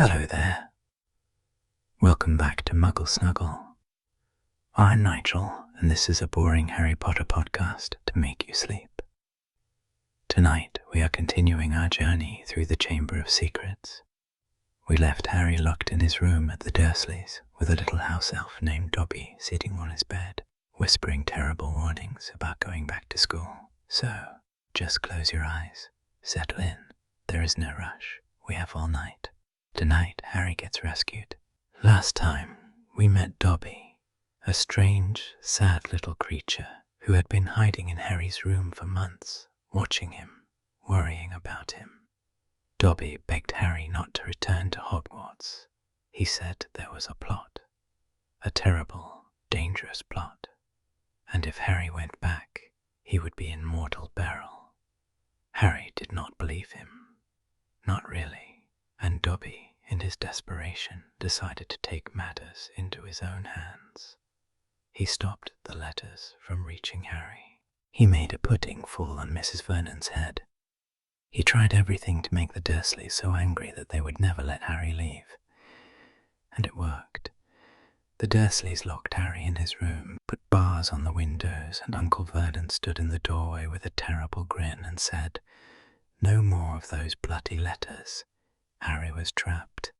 Hello there. Welcome back to Muggle Snuggle. I'm Nigel, and this is a boring Harry Potter podcast to make you sleep. Tonight, we are continuing our journey through the Chamber of Secrets. We left Harry locked in his room at the Dursleys, with a little house elf named Dobby sitting on his bed, whispering terrible warnings about going back to school. So, just close your eyes, settle in. There is no rush. We have all night. Tonight, Harry gets rescued. Last time, we met Dobby, a strange, sad little creature who had been hiding in Harry's room for months, watching him, worrying about him. Dobby begged Harry not to return to Hogwarts. He said there was a plot, a terrible, dangerous plot, and if Harry went back, he would be in mortal peril. Harry did not believe him. Not really. And Dobby, in his desperation, decided to take matters into his own hands. He stopped the letters from reaching Harry. He made a pudding fall on Mrs. Vernon's head. He tried everything to make the Dursleys so angry that they would never let Harry leave. And it worked. The Dursleys locked Harry in his room, put bars on the windows, and Uncle Vernon stood in the doorway with a terrible grin and said, "No more of those bloody letters." Harry was trapped.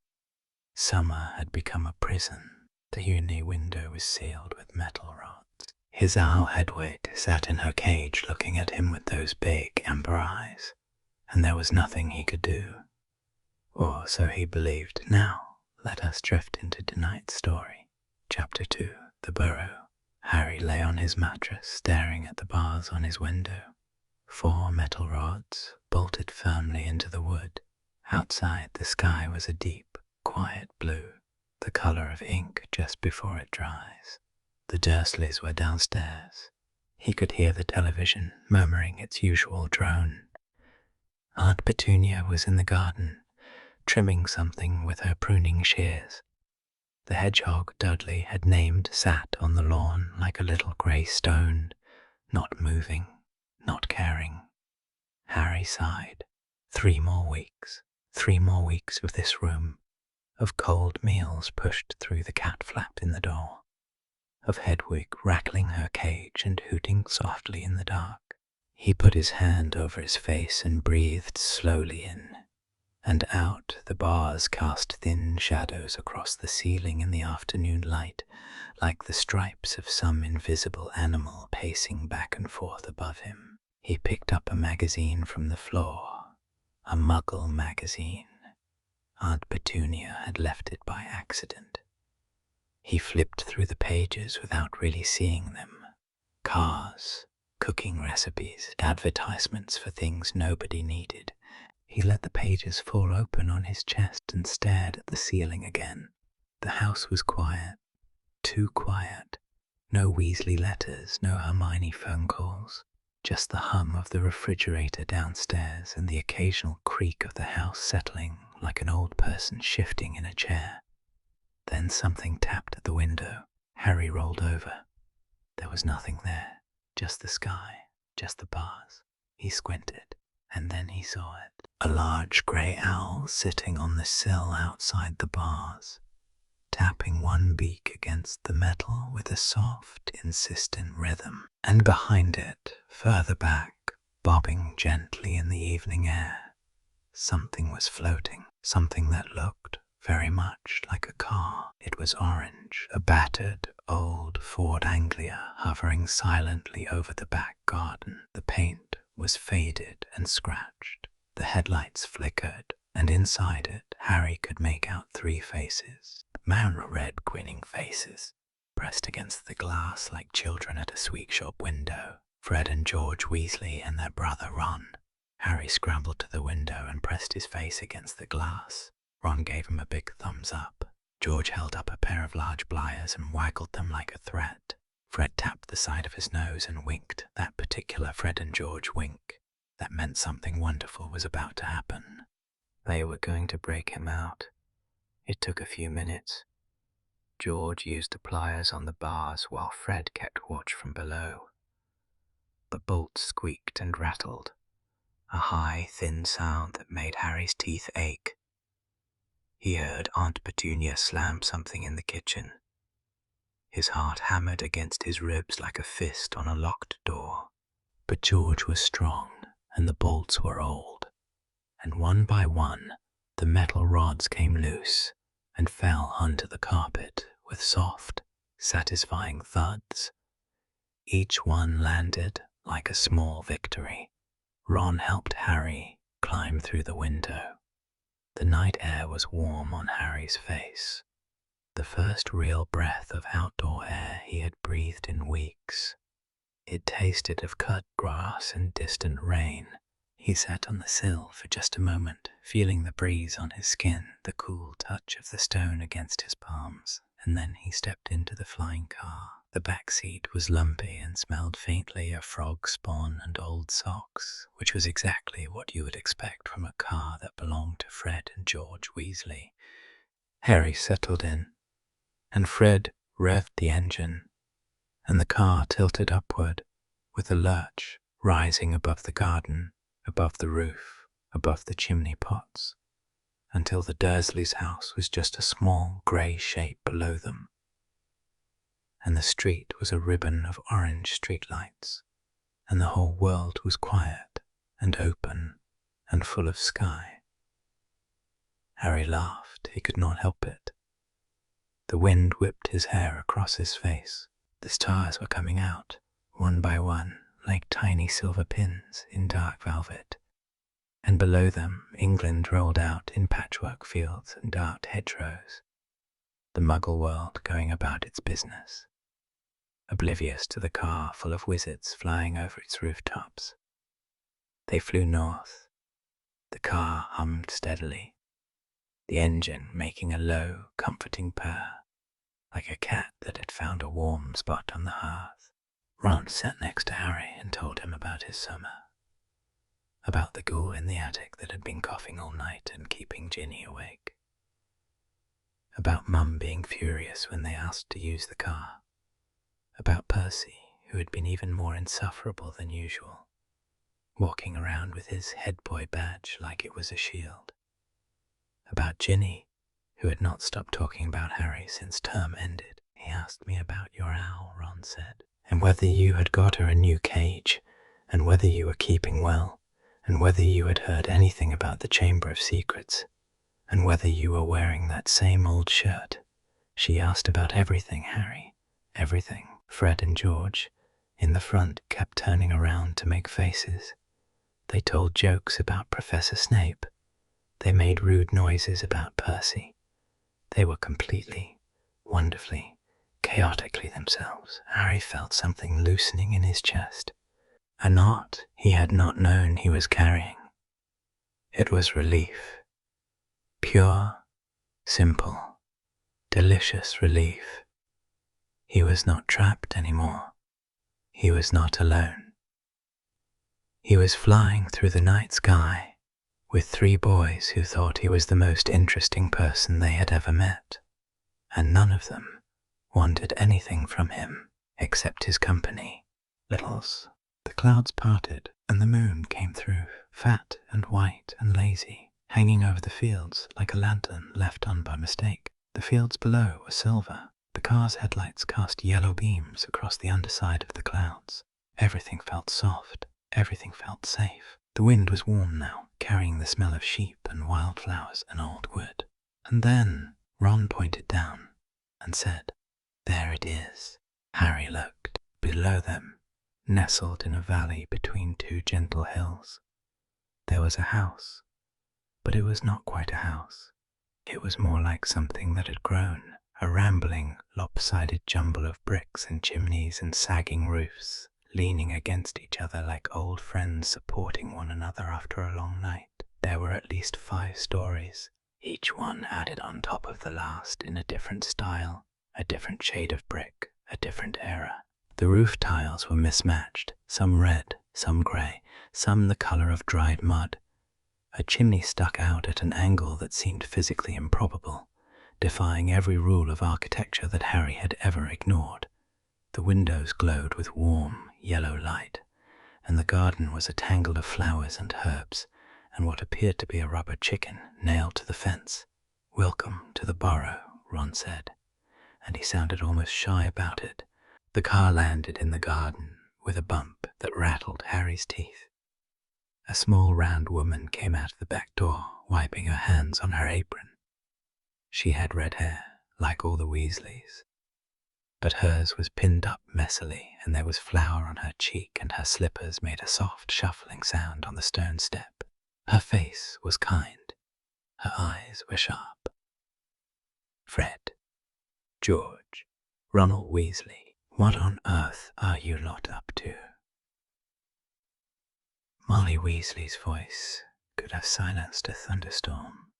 Summer had become a prison. The uni window was sealed with metal rods. His owl Hedwig sat in her cage looking at him with those big amber eyes, and there was nothing he could do. Or so he believed. Now, let us drift into tonight's story. Chapter 2, The Burrow. Harry lay on his mattress staring at the bars on his window. 4 metal rods bolted firmly into the wood. Outside, the sky was a deep, quiet blue, the colour of ink just before it dries. The Dursleys were downstairs. He could hear the television murmuring its usual drone. Aunt Petunia was in the garden, trimming something with her pruning shears. The hedgehog Dudley had named sat on the lawn like a little grey stone, not moving, not caring. Harry sighed. 3 more weeks. 3 more weeks of this room, of cold meals pushed through the cat flap in the door, of Hedwig rattling her cage and hooting softly in the dark. He put his hand over his face and breathed slowly in, and out. The bars cast thin shadows across the ceiling in the afternoon light, like the stripes of some invisible animal pacing back and forth above him. He picked up a magazine from the floor. A Muggle magazine. Aunt Petunia had left it by accident. He flipped through the pages without really seeing them. Cars, cooking recipes, advertisements for things nobody needed. He let the pages fall open on his chest and stared at the ceiling again. The house was quiet. Too quiet. No Weasley letters, no Hermione phone calls. Just the hum of the refrigerator downstairs and the occasional creak of the house settling like an old person shifting in a chair. Then something tapped at the window. Harry rolled over. There was nothing there, just the sky, just the bars. He squinted, and then he saw it. A large grey owl sitting on the sill outside the bars, tapping one beak against the metal with a soft, insistent rhythm. And behind it, further back, bobbing gently in the evening air, something was floating, something that looked very much like a car. It was orange, a battered, old Ford Anglia hovering silently over the back garden. The paint was faded and scratched. The headlights flickered, and inside it, Harry could make out 3 faces. Man-red grinning faces, pressed against the glass like children at a sweet shop window. Fred and George Weasley and their brother Ron. Harry scrambled to the window and pressed his face against the glass. Ron gave him a big thumbs up. George held up a pair of large pliers and waggled them like a threat. Fred tapped the side of his nose and winked, that particular Fred and George wink. That meant something wonderful was about to happen. They were going to break him out. It took a few minutes. George used the pliers on the bars while Fred kept watch from below. The bolts squeaked and rattled, a high, thin sound that made Harry's teeth ache. He heard Aunt Petunia slam something in the kitchen. His heart hammered against his ribs like a fist on a locked door. But George was strong, and the bolts were old, and one by one the metal rods came loose and fell onto the carpet with soft, satisfying thuds. Each one landed like a small victory. Ron helped Harry climb through the window. The night air was warm on Harry's face, the first real breath of outdoor air he had breathed in weeks. It tasted of cut grass and distant rain. He sat on the sill for just a moment, feeling the breeze on his skin, the cool touch of the stone against his palms, and then he stepped into the flying car. The back seat was lumpy and smelled faintly of frog spawn and old socks, which was exactly what you would expect from a car that belonged to Fred and George Weasley. Harry settled in, and Fred revved the engine, and the car tilted upward, with a lurch rising above the garden, above the roof, above the chimney pots, until the Dursleys' house was just a small grey shape below them, and the street was a ribbon of orange streetlights, and the whole world was quiet and open and full of sky. Harry laughed. He could not help it. The wind whipped his hair across his face. The stars were coming out, one by one, like tiny silver pins in dark velvet, and below them England rolled out in patchwork fields and dark hedgerows, the Muggle world going about its business, oblivious to the car full of wizards flying over its rooftops. They flew north. The car hummed steadily, the engine making a low, comforting purr, like a cat that had found a warm spot on the hearth. Ron sat next to Harry and told him about his summer, about the ghoul in the attic that had been coughing all night and keeping Ginny awake, about Mum being furious when they asked to use the car, about Percy, who had been even more insufferable than usual, walking around with his head boy badge like it was a shield, about Ginny, who had not stopped talking about Harry since term ended. He asked me about your owl, Ron said, and whether you had got her a new cage, and whether you were keeping well, and whether you had heard anything about the Chamber of Secrets, and whether you were wearing that same old shirt. She asked about everything, Harry, everything. Fred and George, in the front, kept turning around to make faces. They told jokes about Professor Snape. They made rude noises about Percy. They were completely, wonderfully, chaotically themselves. Harry felt something loosening in his chest, a knot he had not known he was carrying. It was relief. Pure, simple, delicious relief. He was not trapped anymore. He was not alone. He was flying through the night sky with 3 boys who thought he was the most interesting person they had ever met, and none of them wanted anything from him except his company. Littles. The clouds parted, and the moon came through, fat and white and lazy, hanging over the fields like a lantern left on by mistake. The fields below were silver. The car's headlights cast yellow beams across the underside of the clouds. Everything felt soft. Everything felt safe. The wind was warm now, carrying the smell of sheep and wildflowers and old wood. And then Ron pointed down and said, "There it is." Harry looked. Below them, nestled in a valley between 2 gentle hills, there was a house, but it was not quite a house. It was more like something that had grown, a rambling, lopsided jumble of bricks and chimneys and sagging roofs, leaning against each other like old friends supporting one another after a long night. There were at least 5 stories, each one added on top of the last in a different style, a different shade of brick, a different era. The roof tiles were mismatched, some red, some grey, some the colour of dried mud. A chimney stuck out at an angle that seemed physically improbable, defying every rule of architecture that Harry had ever ignored. The windows glowed with warm, yellow light, and the garden was a tangle of flowers and herbs, and what appeared to be a rubber chicken nailed to the fence, "Welcome to the Burrow," Ron said, and he sounded almost shy about it. The car landed in the garden with a bump that rattled Harry's teeth. A small round woman came out of the back door, wiping her hands on her apron. She had red hair, like all the Weasleys, but hers was pinned up messily, and there was flour on her cheek, and her slippers made a soft shuffling sound on the stone step. Her face was kind. Her eyes were sharp. "Fred, George, Ronald Weasley, what on earth are you lot up to?" Molly Weasley's voice could have silenced a thunderstorm.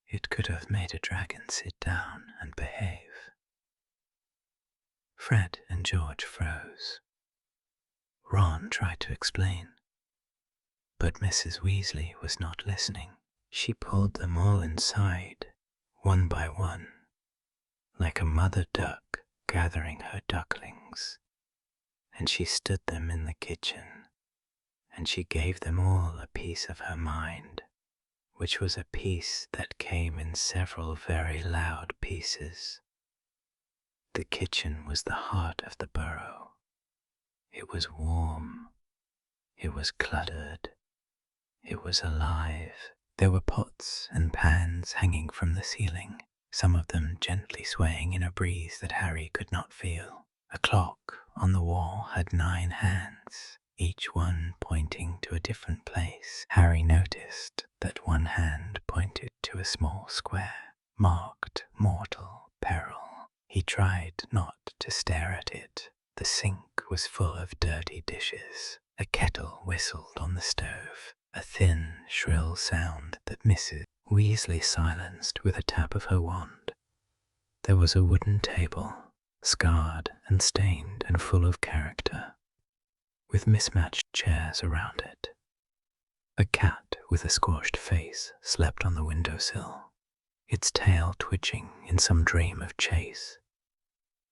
It could have made a dragon sit down and behave. Fred and George froze. Ron tried to explain, but Mrs. Weasley was not listening. She pulled them all inside, one by one, like a mother duck gathering her ducklings, and she stood them in the kitchen, and she gave them all a piece of her mind, which was a piece that came in several very loud pieces. The kitchen was the heart of the Burrow. It was warm. It was cluttered. It was alive. There were pots and pans hanging from the ceiling, some of them gently swaying in a breeze that Harry could not feel. A clock on the wall had 9 hands, each one pointing to a different place. Harry noticed that one hand pointed to a small square, marked Mortal Peril. He tried not to stare at it. The sink was full of dirty dishes. A kettle whistled on the stove, a thin, shrill sound that Mrs. Weasley silenced with a tap of her wand. There was a wooden table, scarred and stained and full of character, with mismatched chairs around it. A cat with a scorched face slept on the windowsill, its tail twitching in some dream of chase.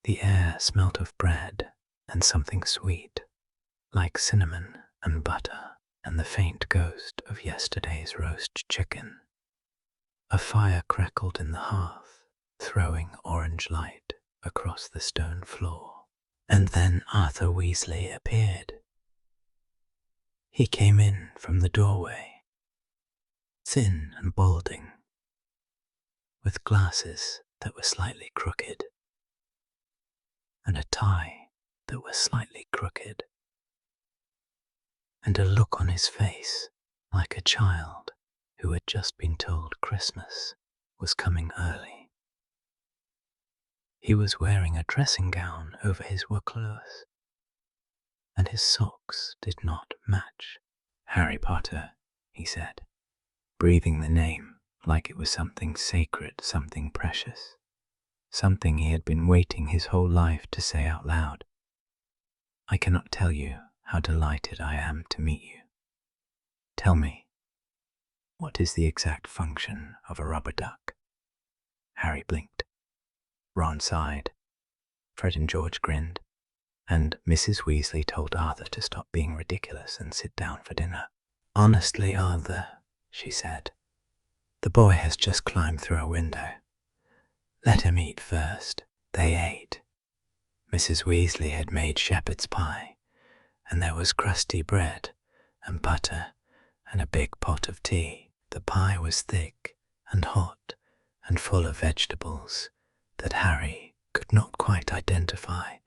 The air smelt of bread and something sweet, like cinnamon and butter, and the faint ghost of yesterday's roast chicken. A fire crackled in the hearth, throwing orange light across the stone floor. And then Arthur Weasley appeared. He came in from the doorway, thin and balding, with glasses that were slightly crooked, and a tie that was slightly crooked, and a look on his face like a child who had just been told Christmas was coming early. He was wearing a dressing gown over his workclothes, and his socks did not match. "Harry Potter," he said, breathing the name like it was something sacred, something precious, something he had been waiting his whole life to say out loud. "I cannot tell you how delighted I am to meet you. Tell me, what is the exact function of a rubber duck?" Harry blinked. Ron sighed. Fred and George grinned, and Mrs. Weasley told Arthur to stop being ridiculous and sit down for dinner. "Honestly, Arthur," she said, "the boy has just climbed through a window. Let him eat first." They ate. Mrs. Weasley had made shepherd's pie, and there was crusty bread and butter and a big pot of tea. The pie was thick and hot and full of vegetables that Harry could not quite identify,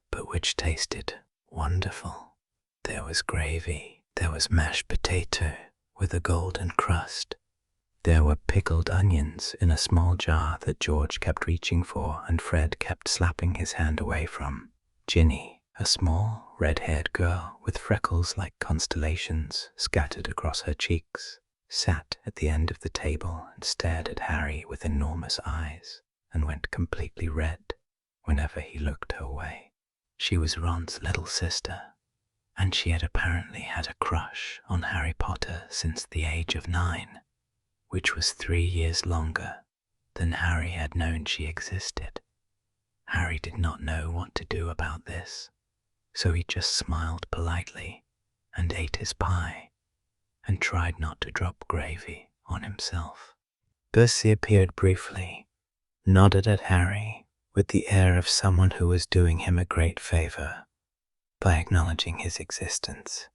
but which tasted wonderful. There was gravy. There was mashed potato with a golden crust. There were pickled onions in a small jar that George kept reaching for and Fred kept slapping his hand away from. Ginny, a small, red-haired girl with freckles like constellations scattered across her cheeks, sat at the end of the table and stared at Harry with enormous eyes and went completely red whenever he looked her way. She was Ron's little sister, and she had apparently had a crush on Harry Potter since the age of 9, which was 3 years longer than Harry had known she existed. Harry did not know what to do about this, so he just smiled politely and ate his pie and tried not to drop gravy on himself. Percy appeared briefly, nodded at Harry with the air of someone who was doing him a great favor by acknowledging his existence,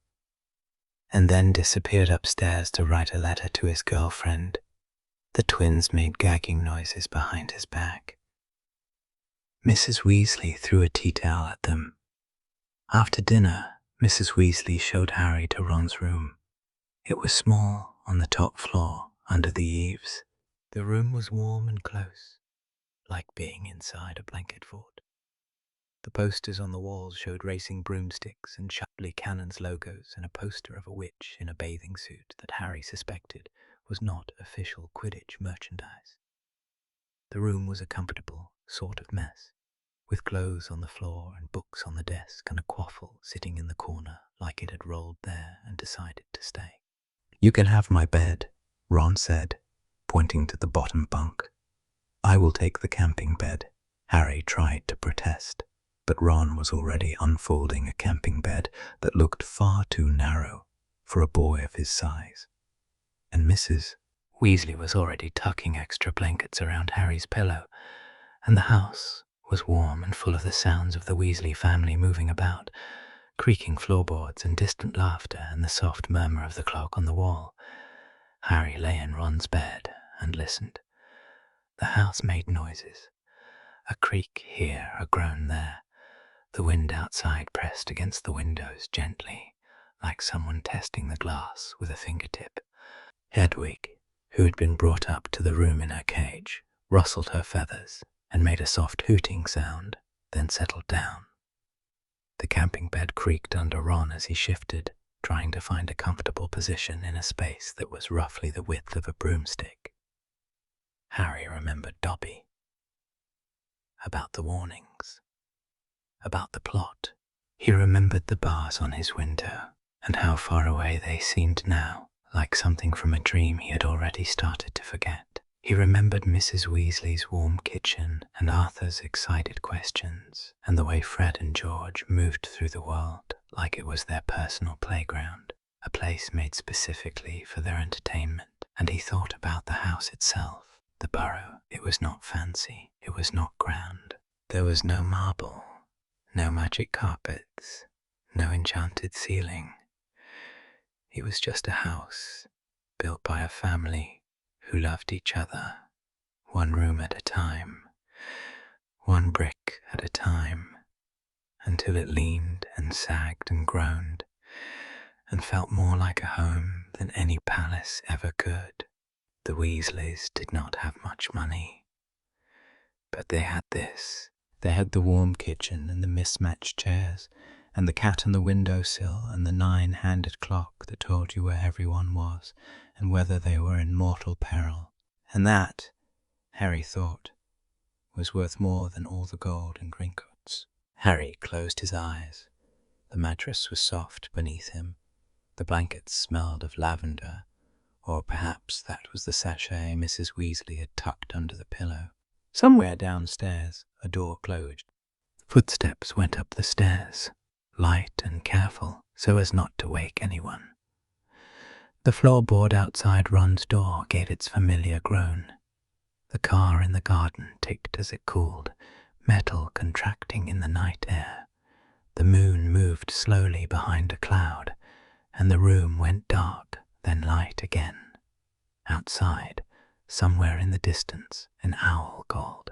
and then disappeared upstairs to write a letter to his girlfriend. The twins made gagging noises behind his back. Mrs. Weasley threw a tea towel at them. After dinner, Mrs. Weasley showed Harry to Ron's room. It was small, on the top floor, under the eaves. The room was warm and close, like being inside a blanket fort. The posters on the walls showed racing broomsticks and Shutley Cannon's logos and a poster of a witch in a bathing suit that Harry suspected was not official Quidditch merchandise. The room was a comfortable sort of mess, with clothes on the floor and books on the desk and a quaffle sitting in the corner like it had rolled there and decided to stay. "You can have my bed," Ron said, pointing to the bottom bunk. "I will take the camping bed." Harry tried to protest, but Ron was already unfolding a camping bed that looked far too narrow for a boy of his size. And Mrs. Weasley was already tucking extra blankets around Harry's pillow, and the house was warm and full of the sounds of the Weasley family moving about, creaking floorboards and distant laughter and the soft murmur of the clock on the wall. Harry lay in Ron's bed and listened. The house made noises, a creak here, a groan there. The wind outside pressed against the windows gently, like someone testing the glass with a fingertip. Hedwig, who had been brought up to the room in her cage, rustled her feathers and made a soft hooting sound, then settled down. The camping bed creaked under Ron as he shifted, trying to find a comfortable position in a space that was roughly the width of a broomstick. Harry remembered Dobby. About the warnings. About the plot. He remembered the bars on his window, and how far away they seemed now, like something from a dream he had already started to forget. He remembered Mrs. Weasley's warm kitchen and Arthur's excited questions, and the way Fred and George moved through the world like it was their personal playground, a place made specifically for their entertainment. And he thought about the house itself, the Burrow. It was not fancy, it was not grand. There was no marble, no magic carpets, no enchanted ceiling. It was just a house built by a family who loved each other, one room at a time, one brick at a time, until it leaned and sagged and groaned, and felt more like a home than any palace ever could. The Weasleys did not have much money, but they had this. They had the warm kitchen and the mismatched chairs, and the cat on the windowsill and the 9-handed clock that told you where everyone was and whether they were in mortal peril. And that, Harry thought, was worth more than all the gold and gringotts. Harry closed his eyes. The mattress was soft beneath him. The blankets smelled of lavender, or perhaps that was the sachet Mrs. Weasley had tucked under the pillow. Somewhere downstairs, a door closed. Footsteps went up the stairs, light and careful, so as not to wake anyone. The floorboard outside Ron's door gave its familiar groan. The car in the garden ticked as it cooled, metal contracting in the night air. The moon moved slowly behind a cloud, and the room went dark, then light again. Outside, somewhere in the distance, an owl called.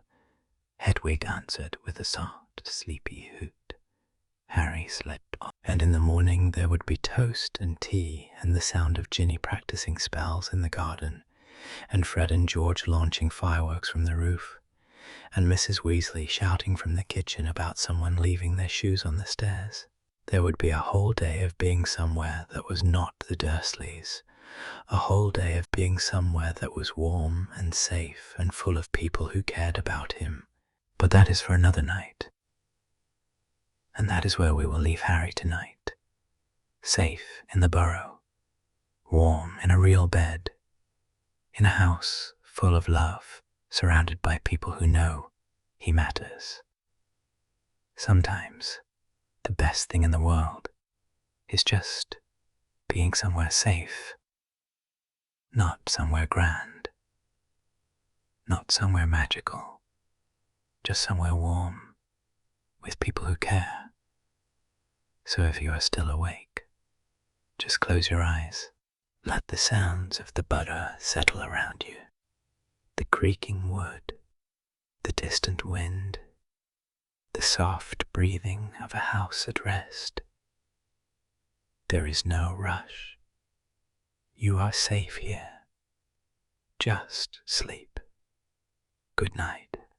Hedwig answered with a soft, sleepy hoot. Harry slept on, and in the morning there would be toast and tea and the sound of Ginny practicing spells in the garden, and Fred and George launching fireworks from the roof, and Mrs. Weasley shouting from the kitchen about someone leaving their shoes on the stairs. There would be a whole day of being somewhere that was not the Dursleys, a whole day of being somewhere that was warm and safe and full of people who cared about him. But that is for another night. And that is where we will leave Harry tonight. Safe in the Burrow, warm in a real bed, in a house full of love, surrounded by people who know he matters. Sometimes the best thing in the world is just being somewhere safe, not somewhere grand. Not somewhere magical, just somewhere warm, with people who care. So if you are still awake, just close your eyes. Let the sounds of the butter settle around you. The creaking wood, the distant wind, the soft breathing of a house at rest. There is no rush. You are safe here. Just sleep. Good night.